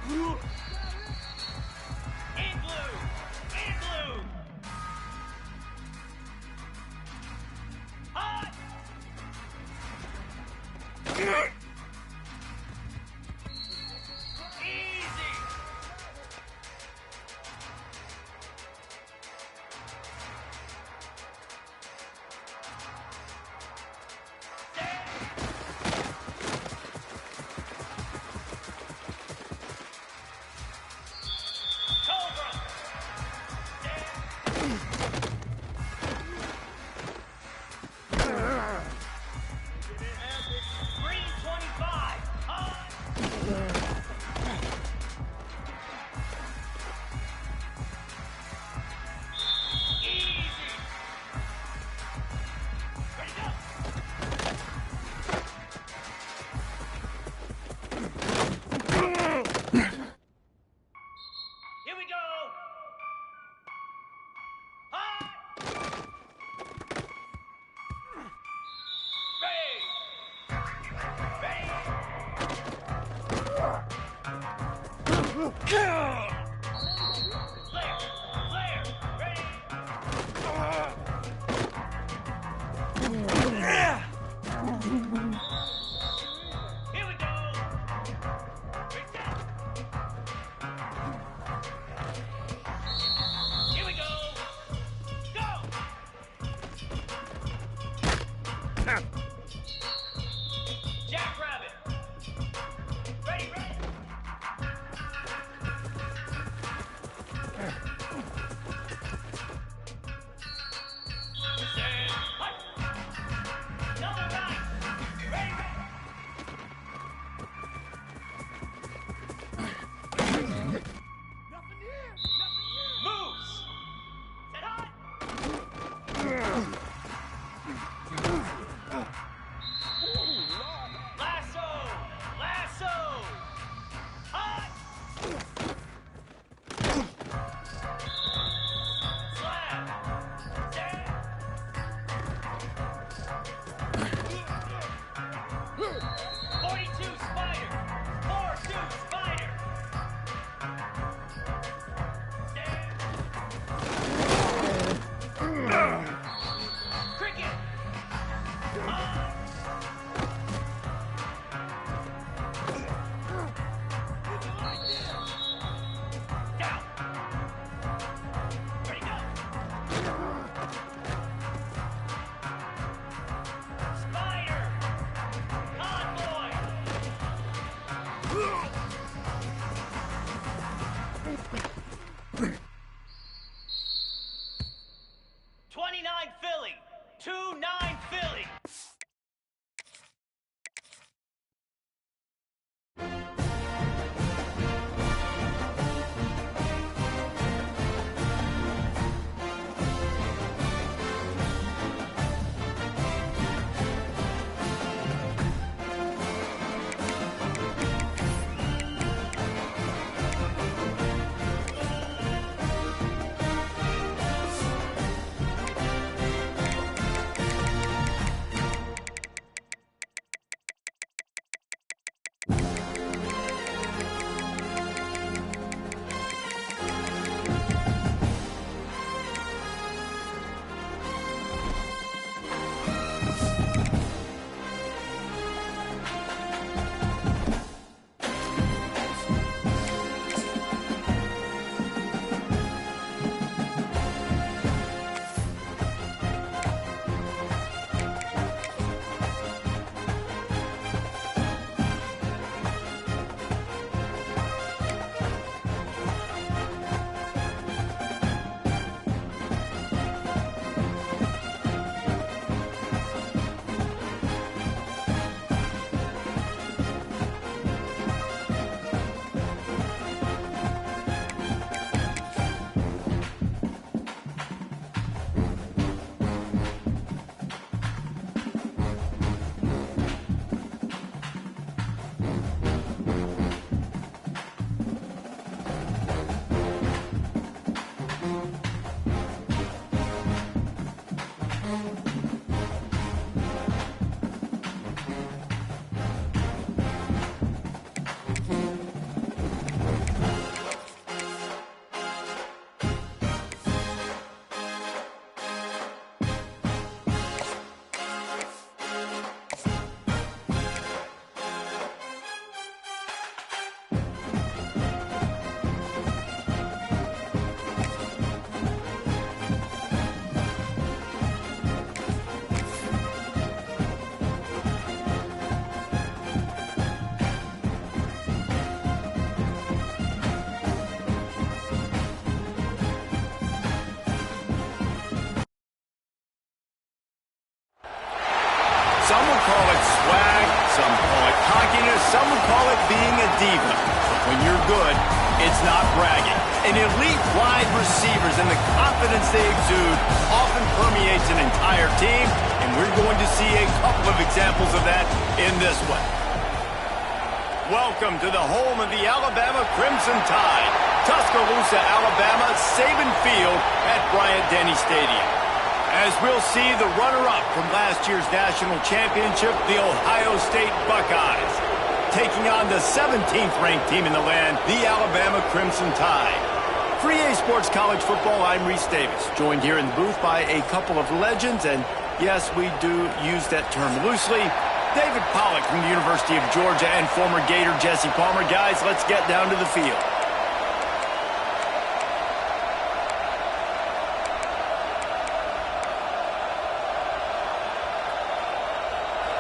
In blue! In blue! Hot! Easy! being a diva. But when you're good, it's not bragging. And elite wide receivers and the confidence they exude often permeates an entire team, and we're going to see a couple of examples of that in this one. Welcome to the home of the Alabama Crimson Tide, Tuscaloosa, Alabama, Saban Field at Bryant-Denny Stadium. As we'll see the runner-up from last year's national championship, the Ohio State Buckeyes, taking on the 17th ranked team in the land, the Alabama Crimson Tide. For EA Sports College Football, I'm Reese Davis, joined here in the booth by a couple of legends, and yes, we do use that term loosely. David Pollack from the University of Georgia and former Gator Jesse Palmer. Guys, let's get down to the field.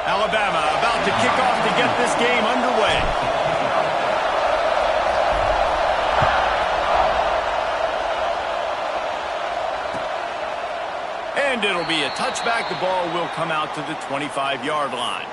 Alabama about to kick off to get this game underway. And it'll be a touchback. The ball will come out to the 25-yard line.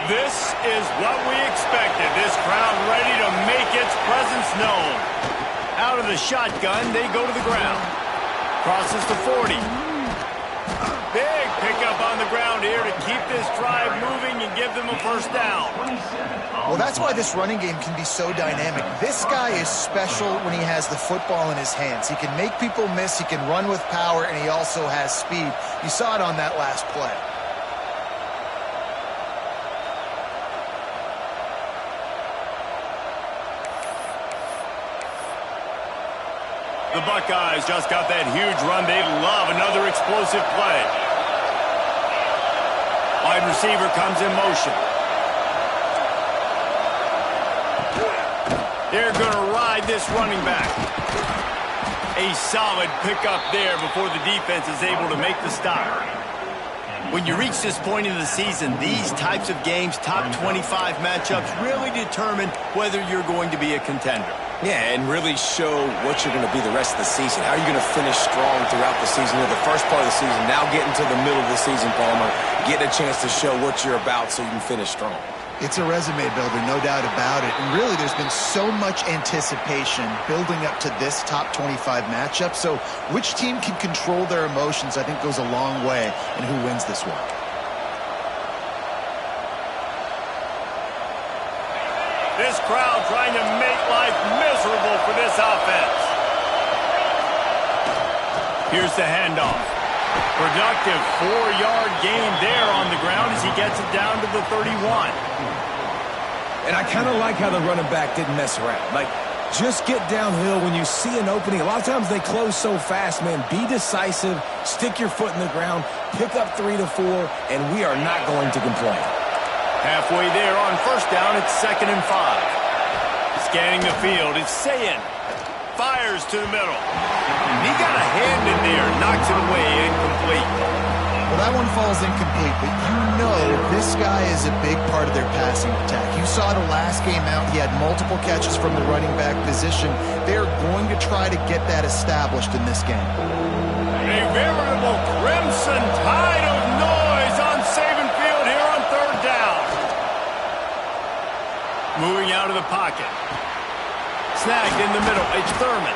This is what we expected. This crowd ready to make its presence known. Out of the shotgun, they go to the ground. Crosses to 40. Big pickup on the ground here to keep this drive moving and give them a first down. Well, that's why this running game can be so dynamic. This guy is special when he has the football in his hands. He can make people miss, he can run with power, and he also has speed. You saw it on that last play. The Buckeyes just got that huge run. They love another explosive play. Wide receiver comes in motion. They're going to ride this running back. A solid pickup there before the defense is able to make the stop. When you reach this point in the season, these types of games, top 25 matchups, really determine whether you're going to be a contender. Yeah, and really show what you're going to be the rest of the season. How are you going to finish strong throughout the season? The first part of the season, now getting to the middle of the season, Palmer, getting a chance to show what you're about so you can finish strong. It's a resume builder, no doubt about it. And really, there's been so much anticipation building up to this top 25 matchup. So which team can control their emotions, I think, goes a long way in who wins this one. This crowd trying to make life miserable for this offense. Here's the handoff. Productive 4-yard gain there on the ground as he gets it down to the 31. And I kind of like how the running back didn't mess around. Like, just get downhill when you see an opening. A lot of times they close so fast, man. Be decisive, stick your foot in the ground, pick up 3 to 4, and we are not going to complain. Halfway there on first down, it's 2nd and 5. Scanning the field, it's Sayin. Fires to the middle. He got a hand in there, knocks it away, incomplete. Well, that one falls incomplete, but you know this guy is a big part of their passing attack. You saw the last game out, he had multiple catches from the running back position. They're going to try to get that established in this game. A veritable crimson tide of noise on Saban Field here on 3rd down. Moving out of the pocket. Snagged in the middle. It's Thurman.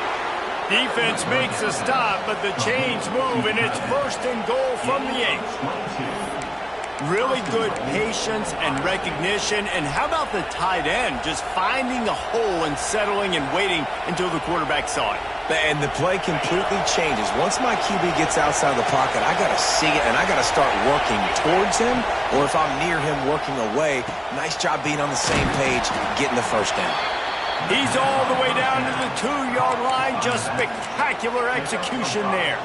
Defense makes a stop, but the chains move, and it's 1st and goal from the 8. Really good patience and recognition. And how about the tight end just finding a hole and settling and waiting until the quarterback saw it? And the play completely changes. Once my QB gets outside the pocket, I got to see it, and I got to start working towards him, or if I'm near him, working away. Nice job being on the same page, getting the first down. He's all the way down to the 2-yard line. Just spectacular execution there.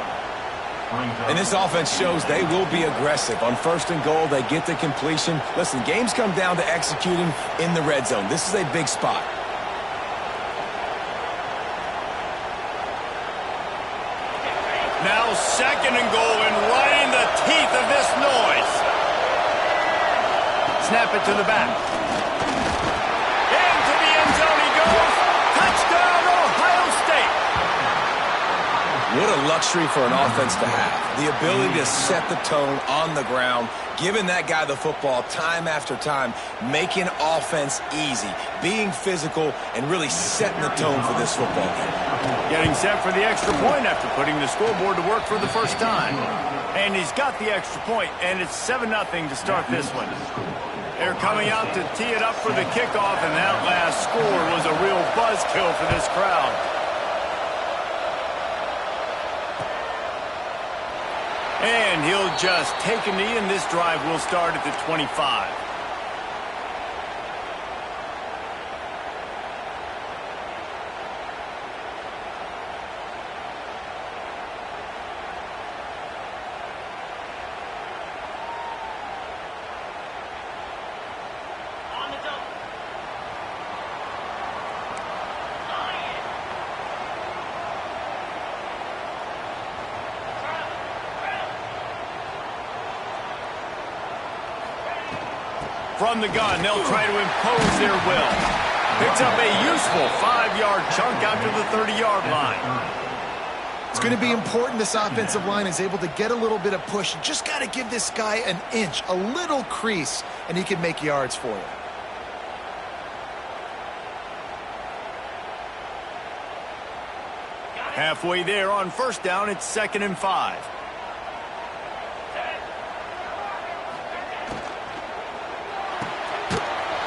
And this offense shows they will be aggressive. On 1st and goal, they get the completion. Listen, games come down to executing in the red zone. This is a big spot. Now 2nd and goal, and right in the teeth of this noise. Snap it to the back. What a luxury for an offense to have. The ability to set the tone on the ground, giving that guy the football time after time, making offense easy, being physical, and really setting the tone for this football game. Getting set for the extra point after putting the scoreboard to work for the first time. And he's got the extra point, and it's 7-0 to start this one. They're coming out to tee it up for the kickoff, and that last score was a real buzzkill for this crowd. And he'll just take a knee, and this drive will start at the 25. From the gun, they'll try to impose their will. Picks up a useful 5-yard chunk out to the 30-yard line. It's going to be important this offensive line is able to get a little bit of push. You just got to give this guy an inch, a little crease, and he can make yards for you. Halfway there on first down, it's 2nd and 5.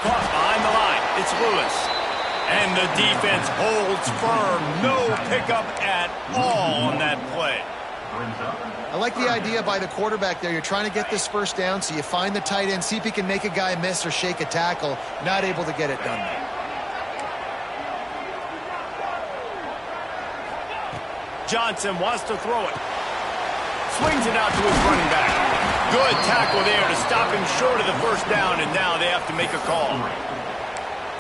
Caught behind the line. It's Lewis. And the defense holds firm. No pickup at all on that play. I like the idea by the quarterback there. You're trying to get this first down, so you find the tight end, see if he can make a guy miss or shake a tackle. Not able to get it done there. Johnson wants to throw it. Swings it out to his running back. Good tackle there to stop him short of the first down, and now they have to make a call.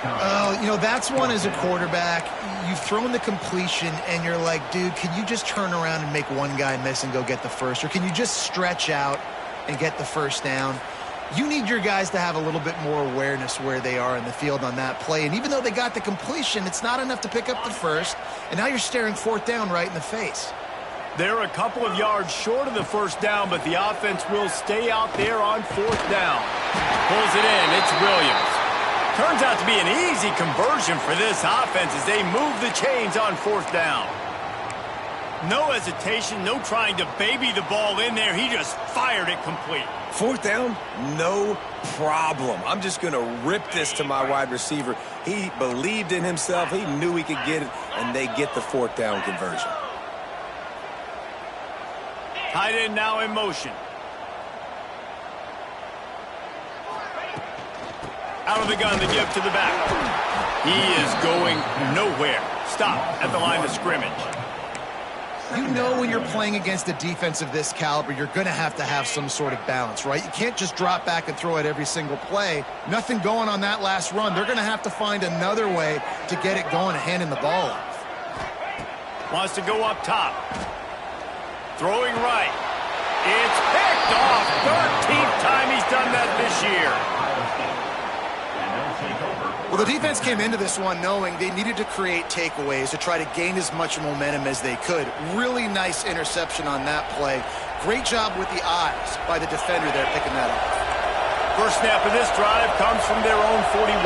Oh, you know, that's one as a quarterback. You've thrown the completion, and you're like, dude, can you just turn around and make one guy miss and go get the first? Or can you just stretch out and get the first down? You need your guys to have a little bit more awareness where they are in the field on that play. And even though they got the completion, it's not enough to pick up the first. And now you're staring fourth down right in the face. They're a couple of yards short of the first down, but the offense will stay out there on fourth down. Pulls it in. It's Williams. Turns out to be an easy conversion for this offense as they move the chains on fourth down. No hesitation, no trying to baby the ball in there. He just fired it complete. Fourth down, no problem. I'm just going to rip this to my wide receiver. He believed in himself. He knew he could get it, and they get the fourth down conversion. Tight end now in motion. Out of the gun, the give to the back. He is going nowhere. Stop at the line of scrimmage. You know when you're playing against a defense of this caliber, you're going to have some sort of balance, right? You can't just drop back and throw it every single play. Nothing going on that last run. They're going to have to find another way to get it going and handing the ball off. Wants to go up top. Throwing right. It's picked off. 13th time he's done that this year. Well, the defense came into this one knowing they needed to create takeaways to try to gain as much momentum as they could. Really nice interception on that play. Great job with the eyes by the defender there picking that up. First snap of this drive comes from their own 41.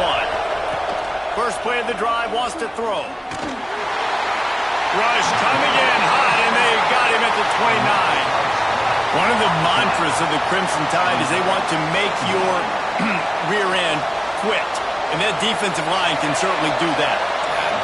First play of the drive, wants to throw. Rush coming in hot, and they got him at the 29. One of the mantras of the Crimson Tide is they want to make your rear end quit. And that defensive line can certainly do that.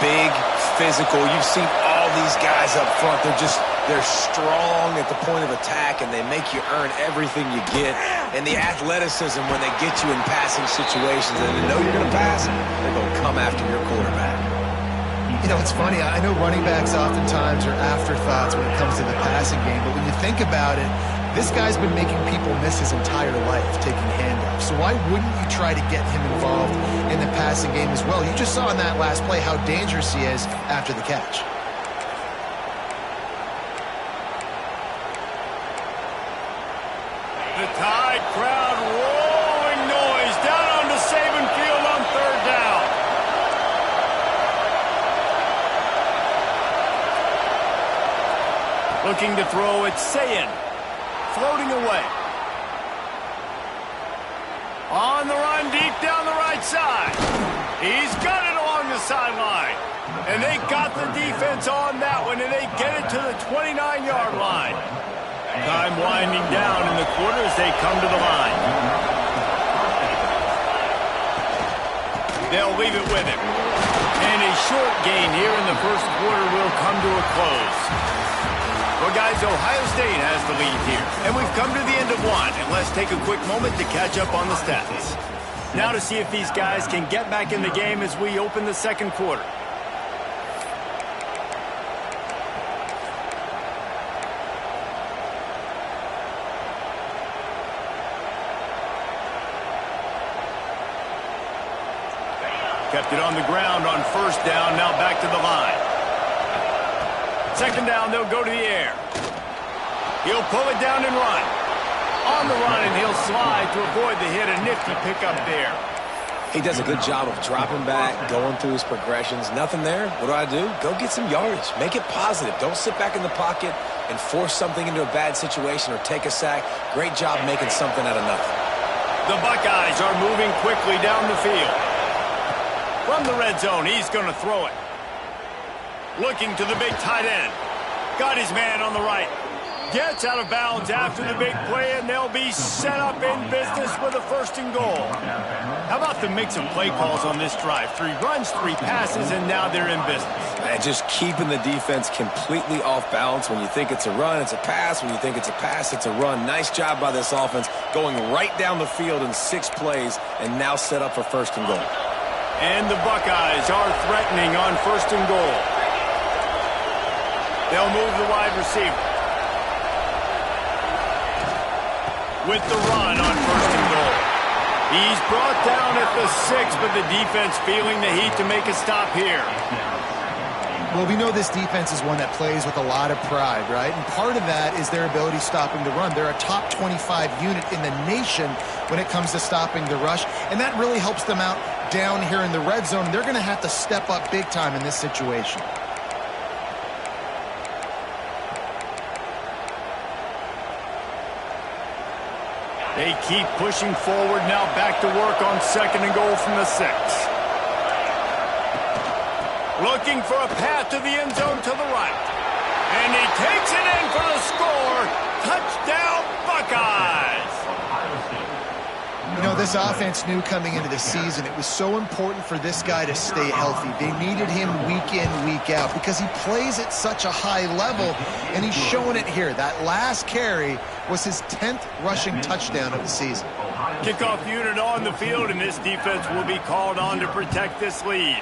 Big, physical. You've seen all these guys up front. They're strong at the point of attack, and they make you earn everything you get. And the athleticism when they get you in passing situations and they know you're going to pass, they're going to come after your quarterback. You know, it's funny. I know running backs oftentimes are afterthoughts when it comes to the passing game, but when you think about it, this guy's been making people miss his entire life taking handoffs. So why wouldn't you try to get him involved in the passing game as well? You just saw in that last play how dangerous he is after the catch. The Tide crowd rolling noise down onto Saban Field on third down. Looking to throw, it's Sayin. Floating away. On the run, deep down the right side. He's got it along the sideline. And they got the defense on that one, and they get it to the 29-yard line. Time winding down in the quarter as they come to the line. They'll leave it with him. And a short gain here in the first quarter will come to a close. Well, guys, Ohio State has the lead here. And we've come to the end of one. And let's take a quick moment to catch up on the stats. Now to see if these guys can get back in the game as we open the second quarter. Kept it on the ground on first down, now back to the line. Second down, they'll go to the air. He'll pull it down and run. On the run, and he'll slide to avoid the hit. A nifty pickup there. He does a good job of dropping back, going through his progressions. Nothing there. What do? Go get some yardage. Make it positive. Don't sit back in the pocket and force something into a bad situation or take a sack. Great job making something out of nothing. The Buckeyes are moving quickly down the field. From the red zone, he's going to throw it. Looking to the big tight end. Got his man on the right. Gets out of bounds after the big play, and they'll be set up in business with a first and goal. How about the mix of play calls on this drive? 3 runs, 3 passes, and now they're in business. And just keeping the defense completely off balance. When you think it's a run, it's a pass. When you think it's a pass, it's a run. Nice job by this offense going right down the field in 6 plays and now set up for first and goal. And the Buckeyes are threatening on first and goal. They'll move the wide receiver. With the run on first and goal. He's brought down at the 6, but the defense feeling the heat to make a stop here. Well, we know this defense is one that plays with a lot of pride, right? And part of that is their ability stopping the run. They're a top 25 unit in the nation when it comes to stopping the rush, and that really helps them out down here in the red zone. They're going to have to step up big time in this situation. They keep pushing forward, now back to work on second and goal from the 6. Looking for a path to the end zone to the right. And he takes it in for the score. Touchdown, Buckeyes! You know, this offense knew coming into the season it was so important for this guy to stay healthy. They needed him week in, week out because he plays at such a high level, and he's showing it here. That last carry was his 10th rushing touchdown of the season. Kickoff unit on the field, and this defense will be called on to protect this lead.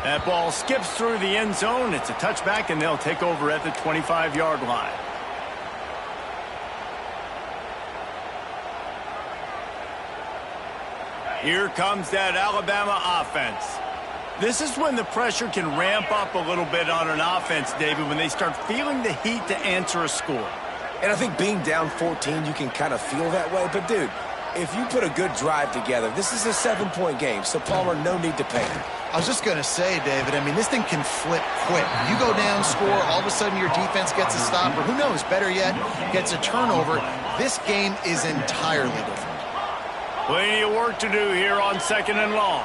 That ball skips through the end zone. It's a touchback, and they'll take over at the 25-yard line. Here comes that Alabama offense. This is when the pressure can ramp up a little bit on an offense, David, when they start feeling the heat to answer a score. And I think being down 14, you can kind of feel that way. But, dude, if you put a good drive together, this is a 7-point game, so Palmer, no need to panic. I was just going to say, David, I mean, this thing can flip quick. You go down, score, all of a sudden your defense gets a stop, or who knows, better yet, gets a turnover. This game is entirely different. Plenty of work to do here on second and long.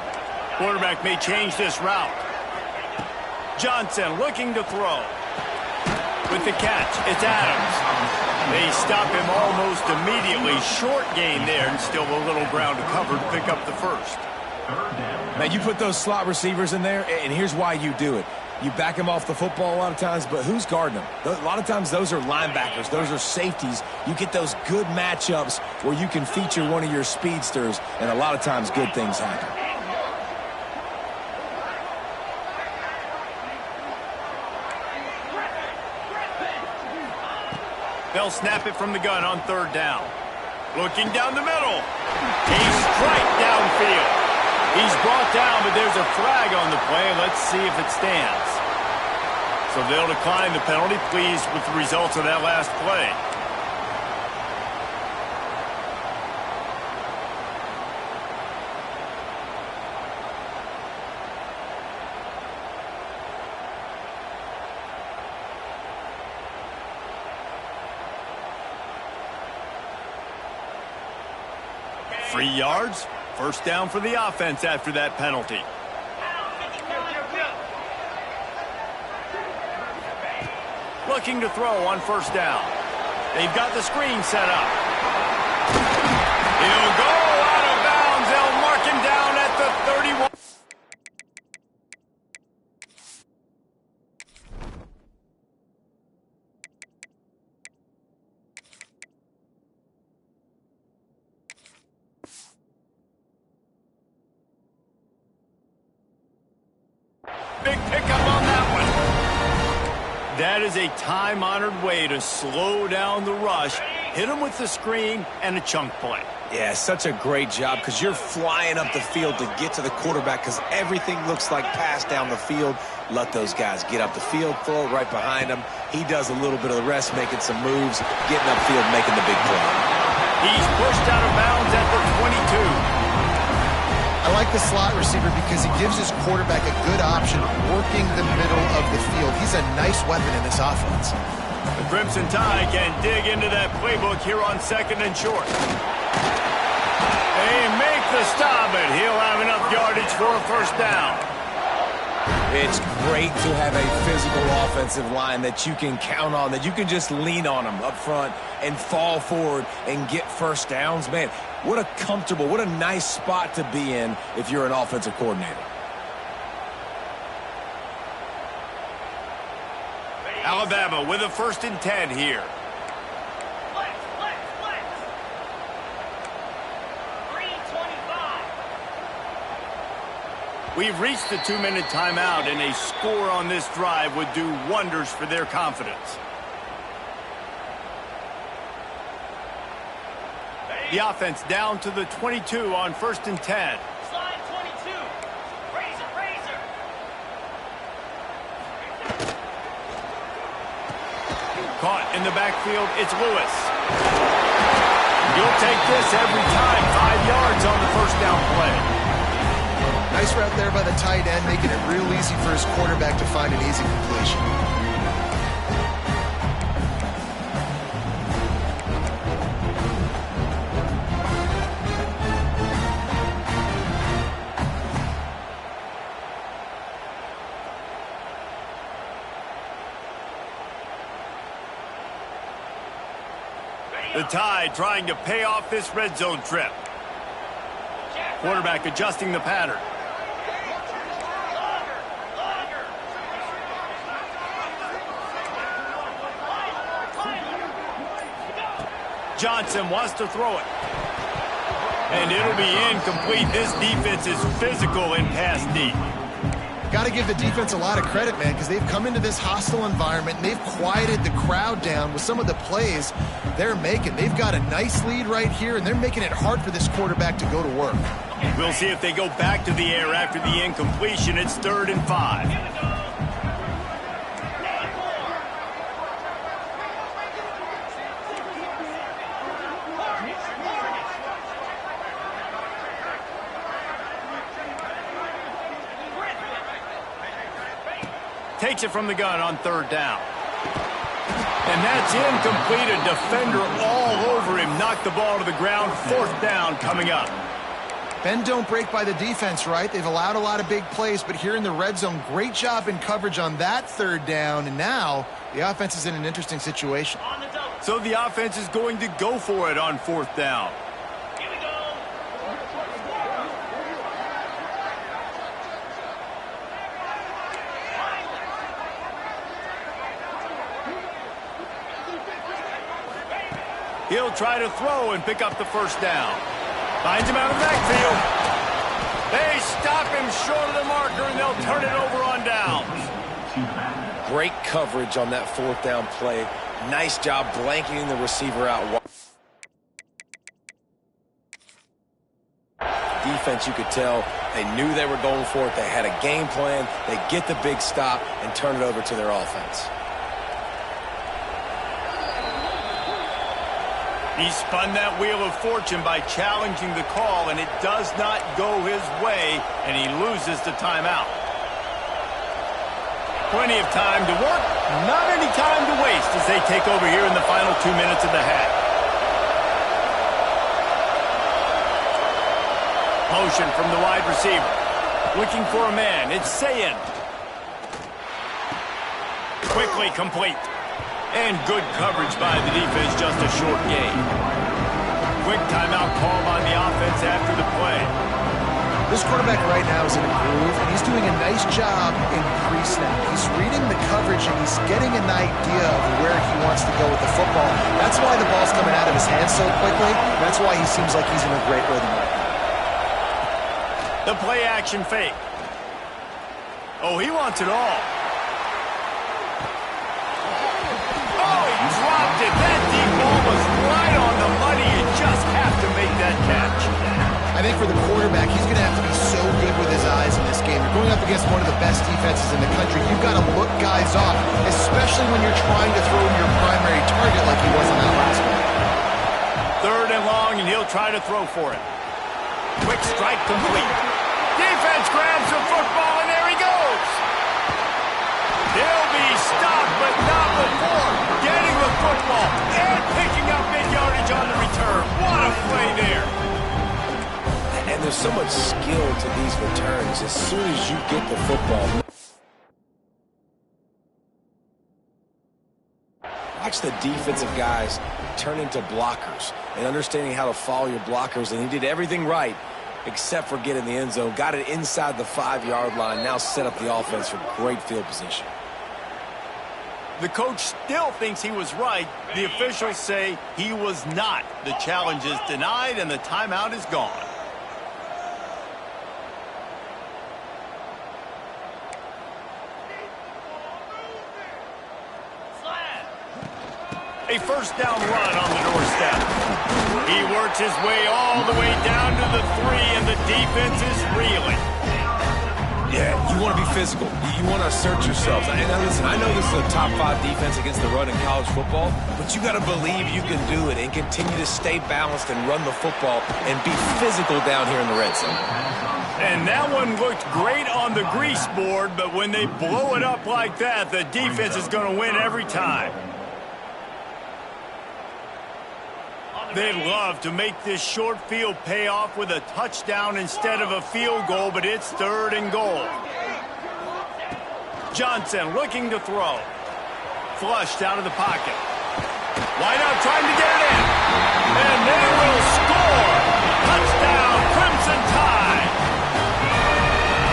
Quarterback may change this route. Johnson looking to throw. With the catch, it's Adams. They stop him almost immediately. Short gain there, and still a little ground to cover to pick up the first. Man, you put those slot receivers in there, and here's why you do it. You back them off the football a lot of times, but who's guarding them? A lot of times those are linebackers. Those are safeties. You get those good matchups where you can feature one of your speedsters, and a lot of times good things happen. They'll snap it from the gun on third down. Looking down the middle. He's straight downfield. He's brought down, but there's a flag on the play. Let's see if it stands. So they'll decline the penalty. Pleased with the results of that last play. 3 yards. First down for the offense after that penalty. Looking to throw on first down. They've got the screen set up. He'll go out of bounds. They'll mark him down at the 31. Big pickup on that one. That is a time-honored way to slow down the rush, hit him with the screen, and a chunk play. Yeah, such a great job because you're flying up the field to get to the quarterback because everything looks like pass down the field. Let those guys get up the field, throw it right behind him. He does a little bit of the rest, making some moves, getting upfield, making the big play. He's pushed out of bounds at the 22. I like the slot receiver because he gives his quarterback a good option working the middle of the field. He's a nice weapon in this offense. The Crimson Tide can dig into that playbook here on 2nd and short. They make the stop, but he'll have enough yardage for a first down. It's great to have a physical offensive line that you can count on, that you can just lean on them up front and fall forward and get first downs. Man, what a comfortable, what a nice spot to be in if you're an offensive coordinator. Alabama with a 1st and 10 here. Flex. 3:25. We've reached the 2-minute timeout, and a score on this drive would do wonders for their confidence. The offense down to the 22 on 1st and 10. Slide 22. Razor. Caught in the backfield, it's Lewis. You'll take this every time. 5 yards on the first down play. Nice route there by the tight end, making it real easy for his quarterback to find an easy completion. The Tide trying to pay off this red zone trip. Quarterback adjusting the pattern. Johnson wants to throw it. And it'll be incomplete. This defense is physical in pass deep. Got to give the defense a lot of credit, man, because they've come into this hostile environment and they've quieted the crowd down with some of the plays they're making. They've got a nice lead right here, and they're making it hard for this quarterback to go to work. We'll see if they go back to the air after the incompletion. It's 3rd and 5. Takes it from the gun on 3rd down. And that's incomplete. A defender all over him. Knocked the ball to the ground. 4th down coming up. Bend don't break by the defense, right? They've allowed a lot of big plays, but here in the red zone, great job in coverage on that 3rd down. And now the offense is in an interesting situation. So the offense is going to go for it on 4th down. Here we go. He'll try to throw and pick up the first down. Finds him out of the backfield. They stop him short of the marker, and they'll turn it over on downs. Great coverage on that 4th down play. Nice job blanketing the receiver out. Defense, you could tell they knew they were going for it. They had a game plan. They get the big stop and turn it over to their offense. He spun that wheel of fortune by challenging the call, and it does not go his way, and he loses the timeout. Plenty of time to work, not any time to waste as they take over here in the final 2 minutes of the half. motion from the wide receiver. Looking for a man. It's Sayin. Quickly complete. And good coverage by the defense, just a short gain. Quick timeout call by the offense after the play. This quarterback right now is in a groove, and he's doing a nice job in pre-snap. He's reading the coverage, and he's getting an idea of where he wants to go with the football. That's why the ball's coming out of his hands so quickly. That's why he seems like he's in a great rhythm right now. The play action fake. Oh, he wants it all. Oh, he dropped it. That deep ball was right on the money. You just have to make that catch. I think for the quarterback, he's going to have to be so good with his eyes in this game. You're going up against one of the best defenses in the country. You've got to look guys off, especially when you're trying to throw to your primary target like he was on that last one. Third and long, and he'll try to throw for it. Quick strike complete. Defense grabs the football, and there he goes. He'll be stopped, but not before getting the football and picking up big yardage on the return. What a play there. And there's so much skill to these returns. As soon as you get the football, watch the defensive guys turn into blockers and understanding how to follow your blockers. And he did everything right except for getting the end zone. Got it inside the 5-yard line. Now set up the offense for great field position. The coach still thinks he was right. The officials say he was not. The challenge is denied, and the timeout is gone. A first down run on the doorstep. He works his way all the way down to the 3, and the defense is reeling. Yeah, you want to be physical. You want to assert yourselves. And now listen, I know this is a top 5 defense against the run in college football, but you got to believe you can do it and continue to stay balanced and run the football and be physical down here in the red zone. And that one looked great on the grease board, but when they blow it up like that, the defense is going to win every time. They'd love to make this short field pay off with a touchdown instead of a field goal, but it's 3rd and goal. Johnson looking to throw. Flushed out of the pocket. Wide out trying to get it in. And they will score. Touchdown, Crimson Tide.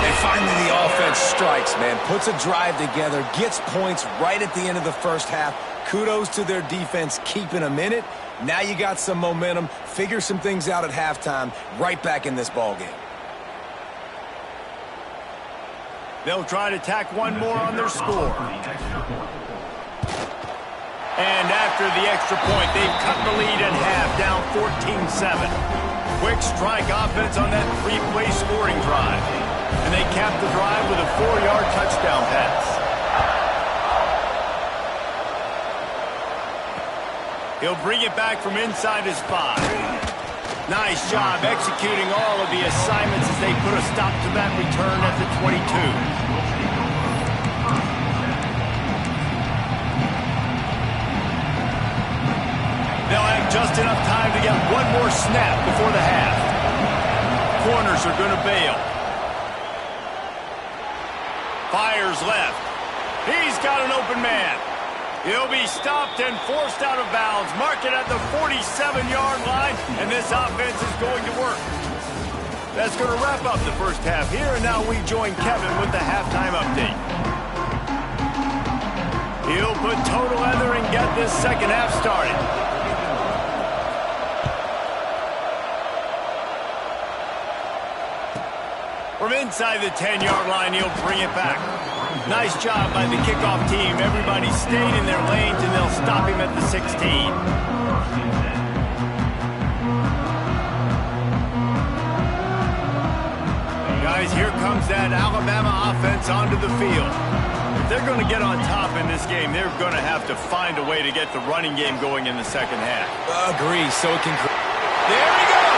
And finally the offense strikes, man. Puts a drive together, gets points right at the end of the first half. Kudos to their defense keeping them in it. Now you got some momentum. Figure some things out at halftime. Right back in this ball game. They'll try to tack one more on their score. And after the extra point, they've cut the lead in half, down 14-7. Quick strike offense on that 3-play scoring drive. And they cap the drive with a 4-yard touchdown pass. He'll bring it back from inside his 5. Nice job executing all of the assignments as they put a stop to that return at the 22. They'll have just enough time to get one more snap before the half. Corners are going to bail. Fires left. He's got an open man. He'll be stopped and forced out of bounds. Mark it at the 47-yard line, and this offense is going to work. That's going to wrap up the first half here, and now we join Kevin with the halftime update. He'll put total leather and get this second half started. From inside the 10-yard line, he'll bring it back. Nice job by the kickoff team. Everybody stayed in their lanes, and they'll stop him at the 16. Guys, here comes that Alabama offense onto the field. If they're going to get on top in this game, they're going to have to find a way to get the running game going in the second half. Agree. So it can... There he goes!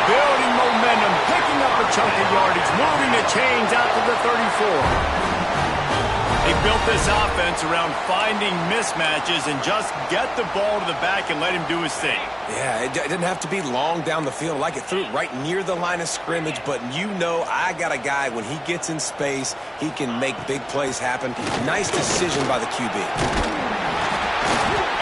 Building momentum, picking up a chunk of yardage, moving the chains out to the 34. They built this offense around finding mismatches and just get the ball to the back and let him do his thing. Yeah, it didn't have to be long down the field. Like it threw it right near the line of scrimmage, but you know I got a guy, when he gets in space, he can make big plays happen. Nice decision by the QB.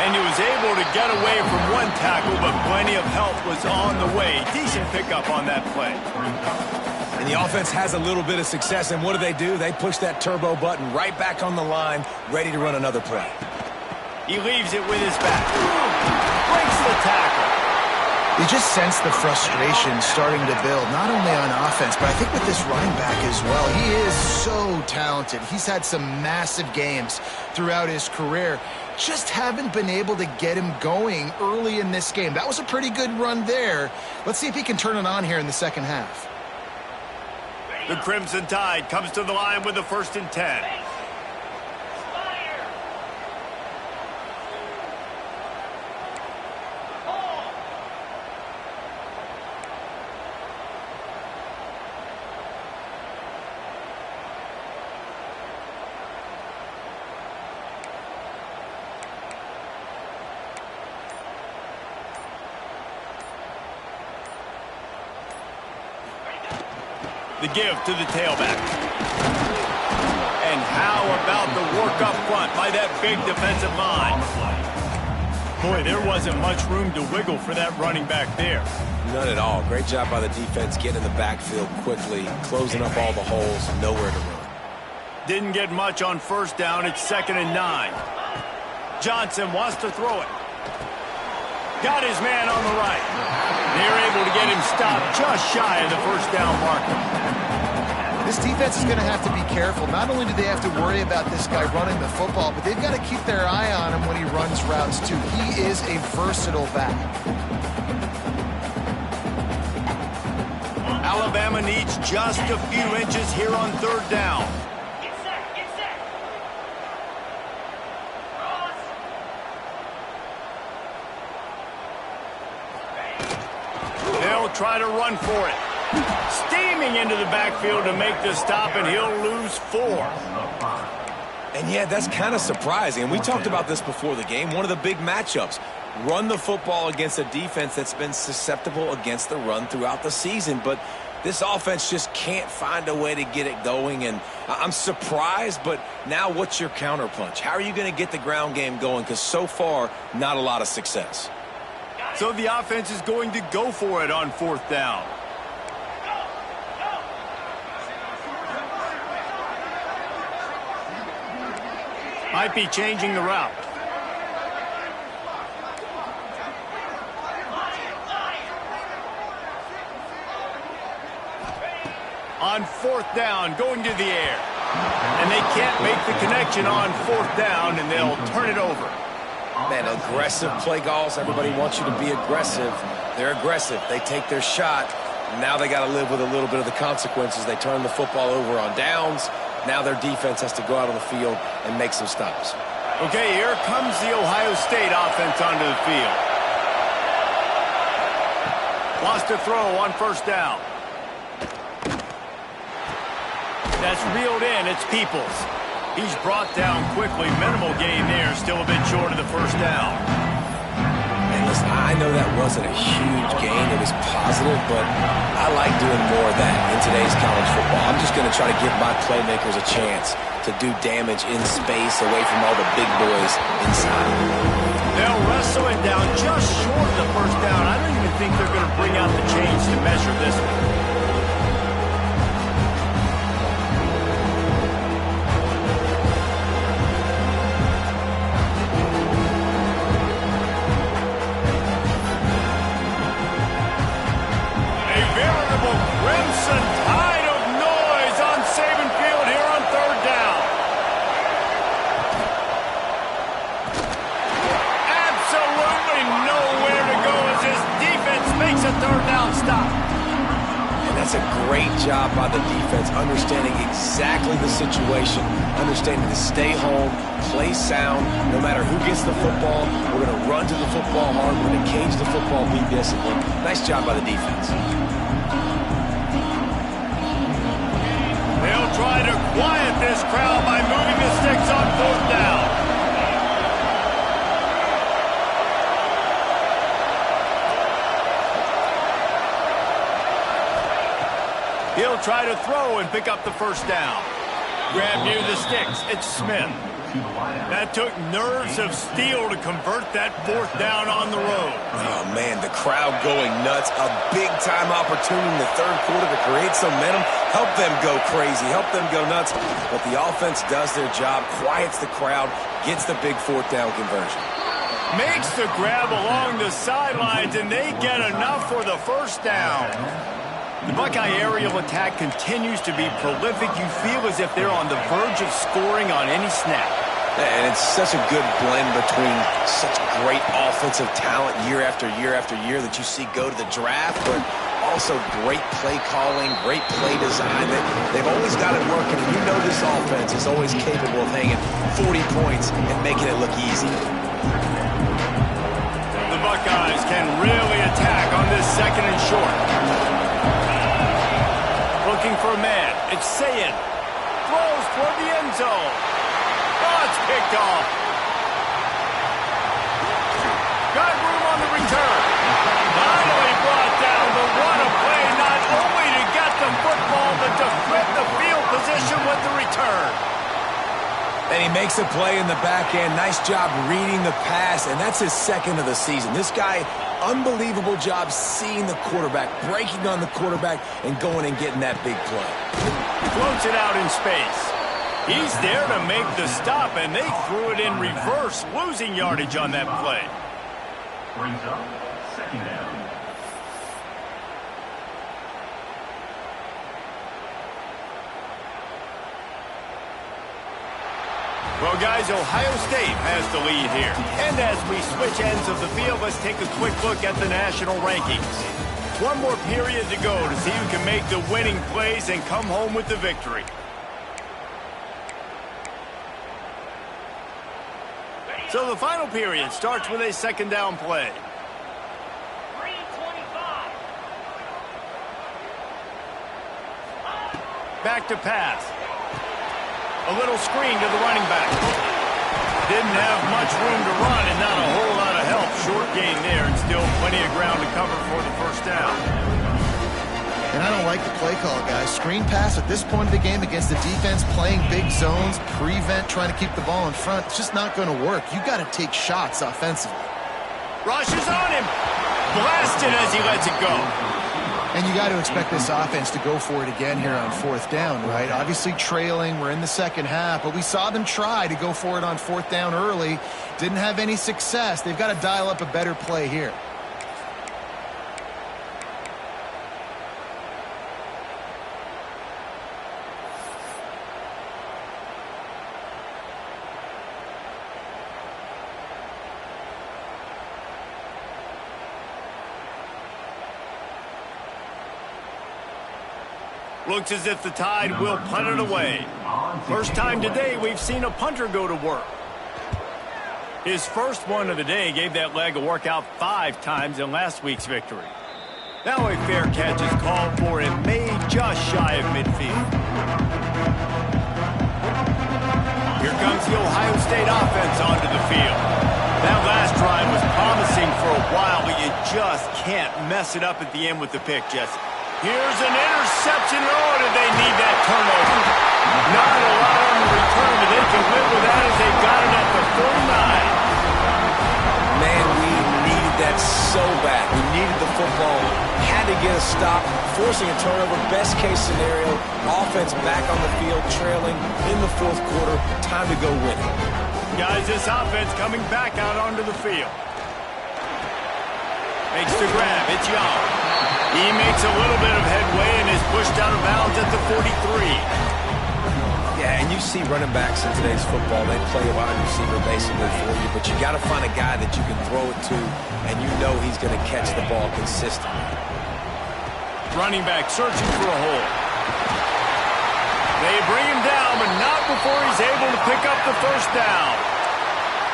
And he was able to get away from one tackle, but plenty of help was on the way. Decent pickup on that play. And the offense has a little bit of success, and what do? They push that turbo button right back on the line, ready to run another play. He leaves it with his back. Breaks the tackle. You just sense the frustration starting to build, not only on offense, but I think with this running back as well. He is so talented. He's had some massive games throughout his career. Just haven't been able to get him going early in this game. That was a pretty good run there. Let's see if he can turn it on here in the second half. The Crimson Tide comes to the line with the 1st and 10. The give to the tailback. And how about the work up front by that big defensive line? Boy, there wasn't much room to wiggle for that running back there. None at all. Great job by the defense getting in the backfield quickly, closing up all the holes, nowhere to run. Didn't get much on 1st down. It's 2nd and 9. Johnson wants to throw it. Got his man on the right. They're able to get him stopped just shy of the 1st down marker. This defense is going to have to be careful. Not only do they have to worry about this guy running the football, but they've got to keep their eye on him when he runs routes, too. He is a versatile back. Alabama needs just a few inches here on 3rd down. Get set, get set. Cross. They'll try to run for it. Steaming into the backfield to make the stop, and he'll lose 4. And yeah, that's kind of surprising. And we talked about this before the game. One of the big matchups. Run the football against a defense that's been susceptible against the run throughout the season. But this offense just can't find a way to get it going. And I'm surprised, but now what's your counterpunch? How are you going to get the ground game going? Because so far, not a lot of success. So the offense is going to go for it on 4th down. Might be changing the route. On 4th down, going to the air. And they can't make the connection on 4th down, and they'll turn it over. Man, aggressive play calls. Everybody wants you to be aggressive. They're aggressive. They take their shot. Now they got to live with a little bit of the consequences. They turn the football over on downs. Now their defense has to go out on the field and make some stops. Okay, here comes the Ohio State offense onto the field. Wants to throw on 1st down. That's reeled in. It's Peoples. He's brought down quickly. Minimal gain there. Still a bit short of the 1st down. And listen, I know that wasn't a huge gain. It was positive, but I like doing more of that in today's college football. I'm just going to try to give my playmakers a chance to do damage in space away from all the big boys inside. They'll wrestle it down just short of the 1st down. I don't even think they're going to bring out the chains to measure this one. Crimson Tide of noise on Saban Field here on 3rd down. Absolutely nowhere to go as this defense makes a 3rd down stop. And that's a great job by the defense, understanding exactly the situation, understanding to stay home, play sound. No matter who gets the football, we're going to run to the football hard. We're going to cage the football, be disciplined. Nice job by the defense. They'll try to quiet this crowd by moving the sticks He'll try to throw and pick up the first down. Grab near the sticks. It's Smith. That took nerves of steel to convert that fourth down on the road. Oh, man, the crowd going nuts. A big-time opportunity in the third quarter to create some momentum. Help them go crazy. Help them go nuts. But the offense does their job, quiets the crowd, gets the big fourth down conversion. Makes the grab along the sidelines, and they get enough for the first down. The Buckeye aerial attack continues to be prolific. You feel as if they're on the verge of scoring on any snap. And it's such a good blend between such great offensive talent year after year after year that you see go to the draft, but also great play calling, great play design. They've always got it working, and you know this offense is always capable of hanging 40 points and making it look easy. The Buckeyes can really attack on this second and short. Looking for a man. It's Sayin. Throws toward the end zone. Oh, it's picked off. Got room on the return. Finally brought down the run of play, not only to get the football, but to flip the field position with the return. And he makes a play in the back end. Nice job reading the pass, and that's his second of the season. This guy, unbelievable job seeing the quarterback, breaking on the quarterback, and going and getting that big play. Floats it out in space. He's there to make the stop, and they threw it in reverse, losing yardage on that play. Brings up second down. Well, guys, Ohio State has the lead here. And as we switch ends of the field, let's take a quick look at the national rankings. One more period to go to see who can make the winning plays and come home with the victory. So the final period starts with a second down play. 3:25. Back to pass. A little screen to the running back. Didn't have much room to run and not a whole lot of help. Short gain there and still plenty of ground to cover for the first down. And I don't like the play call, guys. Screen pass at this point of the game against the defense playing big zones, prevent, trying to keep the ball in front. It's just not going to work. You got to take shots offensively. Rushes on him. Blasted as he lets it go. And you got to expect this offense to go for it again here on fourth down, right? Obviously trailing. We're in the second half, but we saw them try to go for it on fourth down early. Didn't have any success. They've got to dial up a better play here. Looks as if the Tide will punt it away. First time today we've seen a punter go to work. His first one of the day gave that leg a workout 5 times in last week's victory. Now a fair catch is called for and made just shy of midfield. Here comes the Ohio State offense onto the field. That last drive was promising for a while, but you just can't mess it up at the end with the pick, Jesse. Here's an interception. Oh, did they need that turnover? Not a lot on the return, but they can live with that as they've got it at the 49. Man, we needed that so bad. We needed the football. Had to get a stop, forcing a turnover. Best case scenario, offense back on the field, trailing in the fourth quarter. Time to go win it. Guys, this offense coming back out onto the field. Makes the grab. It's Young. He makes a little bit of headway and is pushed out of bounds at the 43. Yeah, and you see running backs in today's football, they play a wide receiver basically for you, but you got to find a guy that you can throw it to, and you know he's going to catch the ball consistently. Running back searching for a hole. They bring him down, but not before he's able to pick up the first down.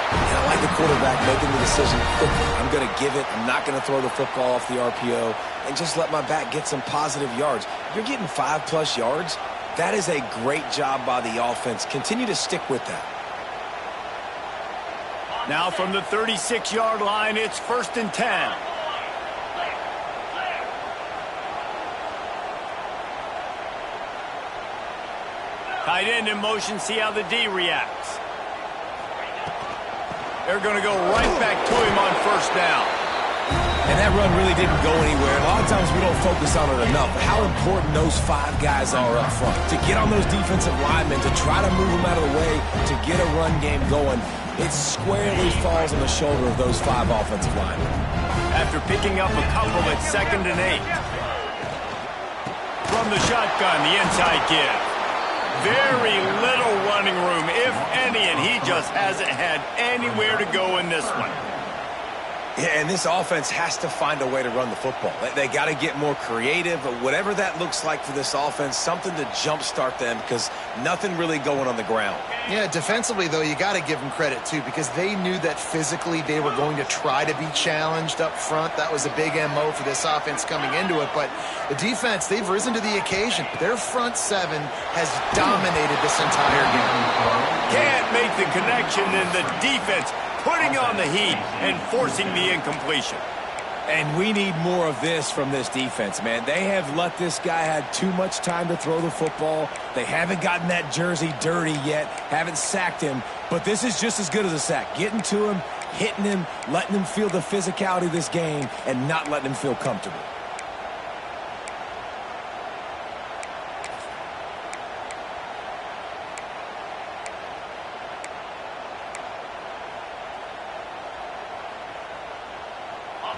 And I like the quarterback making the decision quickly. I'm going to give it. I'm not going to throw the football off the RPO and just let my back get some positive yards. You're getting 5+ yards. That is a great job by the offense. Continue to stick with that. Now from the 36-yard line, it's 1st and 10. Tight end in motion, see how the D reacts. They're going to go right back to him on first down. And that run really didn't go anywhere. A lot of times we don't focus on it enough, but how important those 5 guys are up front. To get on those defensive linemen, to try to move them out of the way, to get a run game going, it squarely falls on the shoulder of those 5 offensive linemen. After picking up a couple at 2nd and 8. From the shotgun, the inside give. Very little running room, if any, and he just hasn't had anywhere to go in this one. Yeah, and this offense has to find a way to run the football. They got to get more creative, but whatever that looks like for this offense, something to jumpstart them because nothing really going on the ground. Yeah, defensively, though, you got to give them credit, too, because they knew that physically they were going to try to be challenged up front. That was a big MO for this offense coming into it, but the defense, they've risen to the occasion. Their front 7 has dominated this entire game. Can't make the connection, and the defense putting on the heat and forcing the incompletion. And we need more of this from this defense, man. They have let this guy have too much time to throw the football. They haven't gotten that jersey dirty yet, haven't sacked him, but this is just as good as a sack. Getting to him, hitting him, letting him feel the physicality of this game, and not letting him feel comfortable.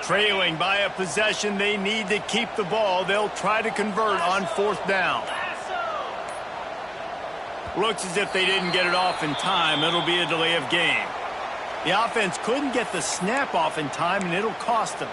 Trailing by a possession, they need to keep the ball. They'll try to convert on 4th down. Looks as if they didn't get it off in time. It'll be a delay of game. The offense couldn't get the snap off in time, and it'll cost them.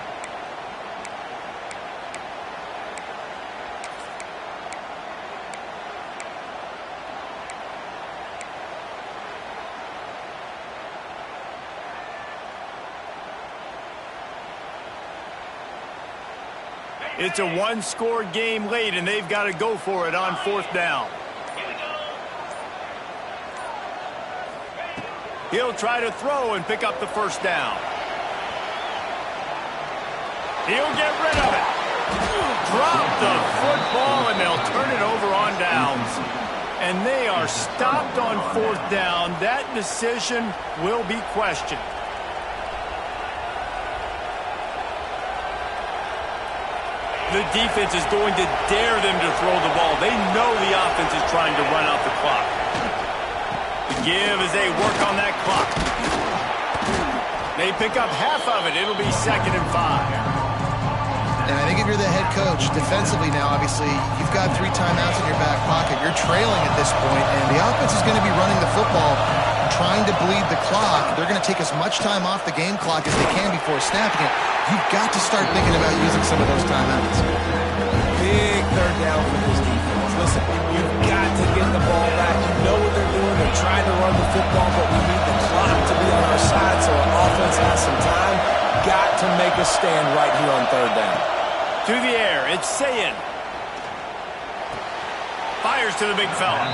It's a one-score game late, and they've got to go for it on 4th down. He'll try to throw and pick up the first down. He'll get rid of it. Drop the football, and they'll turn it over on downs. And they are stopped on 4th down. That decision will be questioned. The defense is going to dare them to throw the ball. They know the offense is trying to run out the clock. The give as they work on that clock. They pick up half of it. It'll be 2nd and 5. And I think if you're the head coach, defensively now, obviously, you've got 3 timeouts in your back pocket. You're trailing at this point, and the offense is going to be running the football, trying to bleed the clock. They're going to take as much time off the game clock as they can before snapping it. You've got to start thinking about using some of those timeouts. Big 3rd down for this defense. Listen, you've got to get the ball back. You know what they're doing. They're trying to run the football, but we need the clock to be on our side so our offense has some time. Got to make a stand right here on 3rd down. To the air, it's Sayin. Fires to the big fella.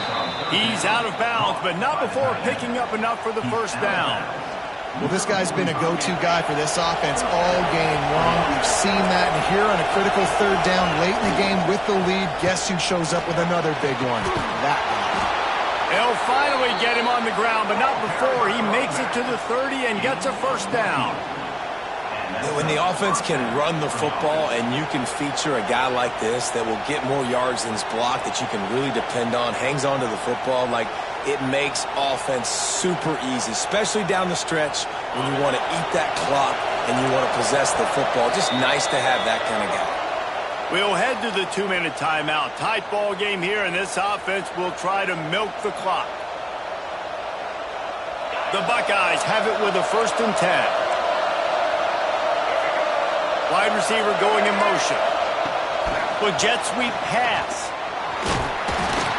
He's out of bounds, but not before picking up enough for the first down. Well, this guy's been a go-to guy for this offense all game long. We've seen that, and here on a critical 3rd down late in the game with the lead, guess who shows up with another big one? That guy. They'll finally get him on the ground, but not before he makes it to the 30 and gets a first down. When the offense can run the football and you can feature a guy like this that will get more yards than his block, that you can really depend on, hangs on to the football, like it makes offense super easy, especially down the stretch when you want to eat that clock and you want to possess the football. Just nice to have that kind of guy. We'll head to the 2-minute timeout. Tight ball game here, and this offense will try to milk the clock. The Buckeyes have it with a 1st and 10. Wide receiver going in motion. With jet sweep pass.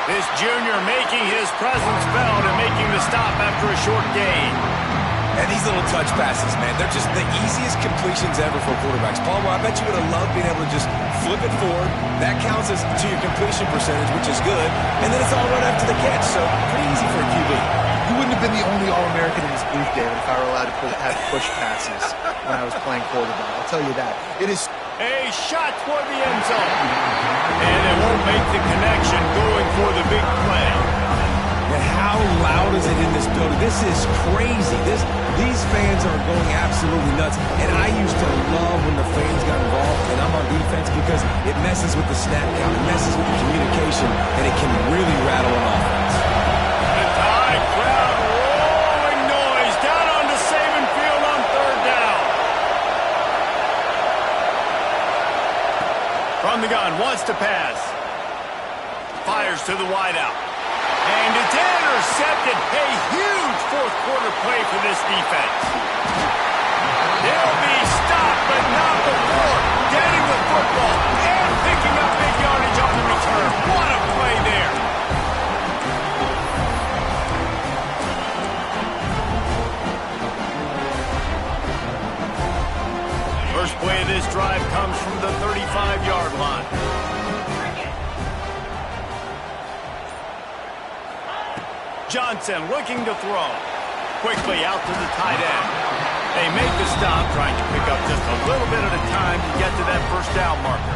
This junior making his presence felt and making the stop after a short gain. And these little touch passes, man, they're just the easiest completions ever for quarterbacks. Palmer, I bet you would have loved being able to just flip it forward. That counts as to your completion percentage, which is good. And then it's all right after the catch, so pretty easy for a QB. You wouldn't have been the only All-American in this booth, David, if I were allowed to have push passes when I was playing quarterback. I'll tell you that. It is a shot toward the end zone. And it won't make the connection going for the big play. Cody, this is crazy. These fans are going absolutely nuts. And I used to love when the fans got involved, and I'm on defense, because it messes with the snap count, it messes with the communication, and it can really rattle an offense. The tide crowd rolling noise down onto Saban Field on third down. From the gun, wants to pass. Fires to the wideout. And it's intercepted. A huge fourth quarter play for this defense. They'll be stopped, but not before getting the football and picking up big yardage on the return. What a play there. First play of this drive comes from the 35-yard line. Johnson looking to throw. Quickly out to the tight end. They make the stop, trying to pick up just a little bit at a time to get to that first down marker.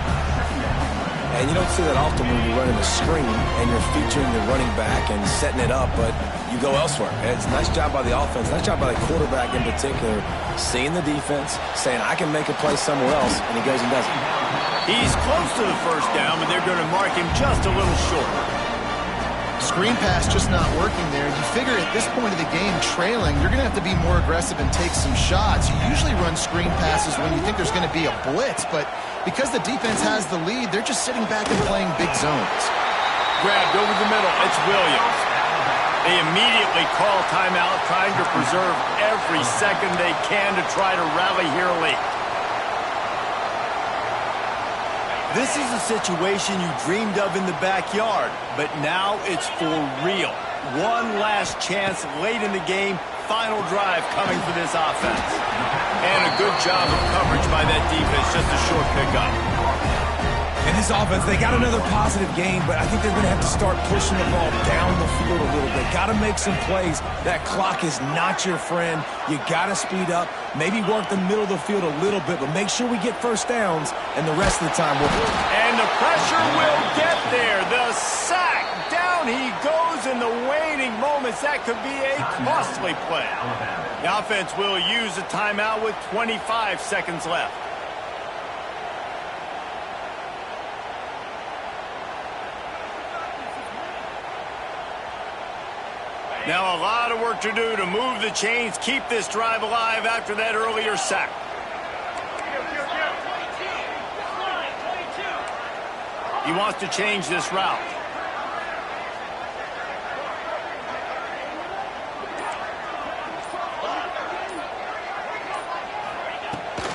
And you don't see that often when you're running a screen and you're featuring the running back and setting it up, but you go elsewhere. It's a nice job by the offense, nice job by the quarterback in particular, seeing the defense, saying, I can make a play somewhere else, and he goes and does it. He's close to the first down, but they're going to mark him just a little short. Screen pass just not working there. You figure at this point of the game, trailing, you're going to have to be more aggressive and take some shots. You usually run screen passes when you think there's going to be a blitz, but because the defense has the lead, they're just sitting back and playing big zones. Grabbed over the middle. It's Williams. They immediately call timeout, trying to preserve every second they can to try to rally here late. This is a situation you dreamed of in the backyard, but now it's for real. One last chance late in the game, final drive coming for this offense. And a good job of coverage by that defense, just a short pickup. And this offense, they got another positive game, but I think they're going to have to start pushing the ball down the field a little bit. Got to make some plays. That clock is not your friend. You got to speed up, maybe work the middle of the field a little bit, but make sure we get first downs, and the rest of the time we'll... And the pressure will get there. The sack. Down he goes in the waning moments. That could be a costly play. The offense will use a timeout with 25 seconds left. Now a lot of work to do to move the chains, keep this drive alive after that earlier sack. He wants to change this route.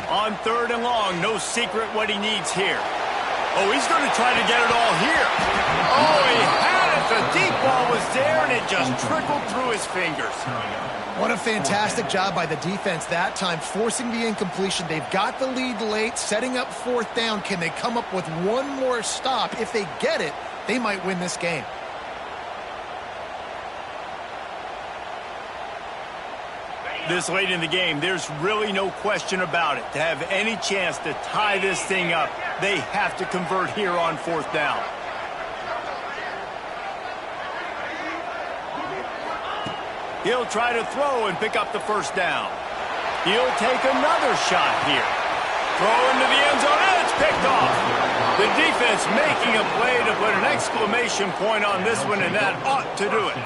On third and long, no secret what he needs here. Oh, he's going to try to get it all here. Oh, he had it. The deep ball was there, and it just trickled through his fingers. What a fantastic job by the defense that time, forcing the incompletion. They've got the lead late, setting up fourth down. Can they come up with one more stop? If they get it, they might win this game. This late in the game, there's really no question about it. To have any chance to tie this thing up, they have to convert here on fourth down. He'll try to throw and pick up the first down. He'll take another shot here. Throw into the end zone, and it's picked off. The defense making a play to put an exclamation point on this one, and that ought to do it.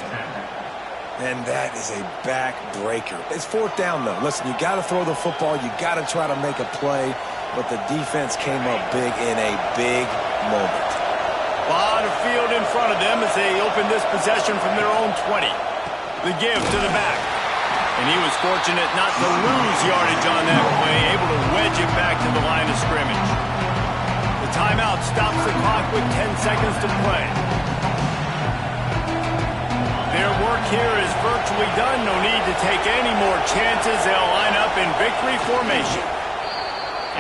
And that is a backbreaker. It's fourth down, though. Listen, you got to throw the football. You got to try to make a play. But the defense came up big in a big moment. A lot of field in front of them as they open this possession from their own 20. The give to the back. And he was fortunate not to lose yardage on that play, able to wedge it back to the line of scrimmage. The timeout stops the clock with 10 seconds to play. Their work here is virtually done. No need to take any more chances. They'll line up in victory formation.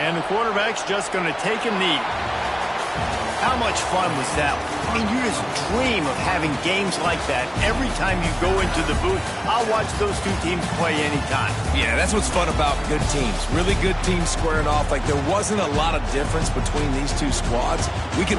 And the quarterback's just going to take a knee. How much fun was that? I mean, you just dream of having games like that every time you go into the booth. I'll watch those two teams play anytime. Yeah, that's what's fun about good teams. Really good teams squaring off. Like, there wasn't a lot of difference between these two squads. We could